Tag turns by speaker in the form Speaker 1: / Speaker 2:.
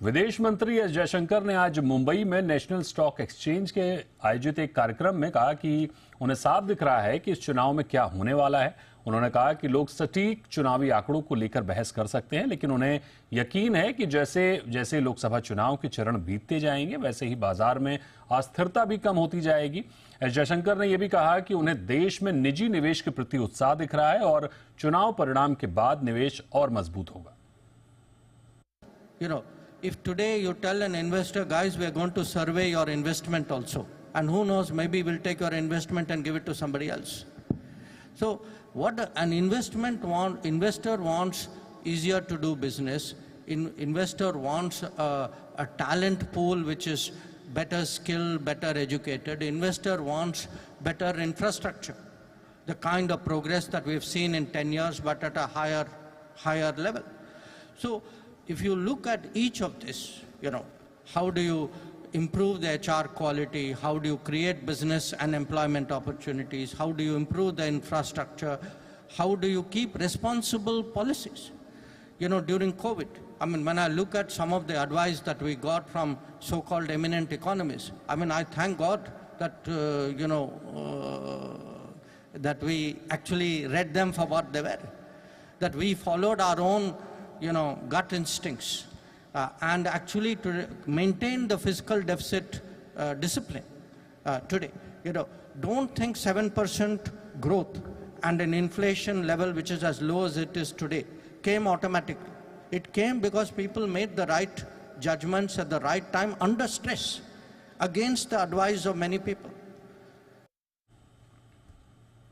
Speaker 1: विदेश मंत्री एस जयशंकर ने आज मुंबई में नेशनल स्टॉक एक्सचेंज के आयोजित एक कार्यक्रम में कहा कि उन्हें साफ दिख रहा है कि इस चुनाव में क्या होने वाला है। उन्होंने कहा कि लोग सटीक चुनावी आंकड़ों को लेकर बहस कर सकते हैं, लेकिन उन्हें यकीन है कि जैसे जैसे लोकसभा चुनाव के चरण बीतते जाएंगे वैसे ही बाजार में अस्थिरता भी कम होती जाएगी। एस जयशंकर ने यह भी कहा कि उन्हें देश में निजी निवेश के प्रति उत्साह दिख रहा है और चुनाव परिणाम के बाद निवेश और मजबूत होगा।
Speaker 2: If today you tell an investor, guys, we are going to survey your investment also, and who knows, maybe we'll take your investment and give it to somebody else. So what an investor wants easier to do business. Investor wants a talent pool which is better skilled, better educated. Investor wants better infrastructure, the kind of progress that we've seen in 10 years, but at a higher level. So if you look at each of this, how do you improve the HR quality? How do you create business and employment opportunities? How do you improve the infrastructure? How do you keep responsible policies? During COVID, when I look at some of the advice that we got from so-called eminent economists, I thank God that, that we actually read them for what they were, that we followed our own gut instincts, and actually to maintain the fiscal deficit discipline today. Don't think 7% growth and an inflation level which is as low as it is today came automatically. It came because people made the right judgments at the right time under stress against the advice of many people.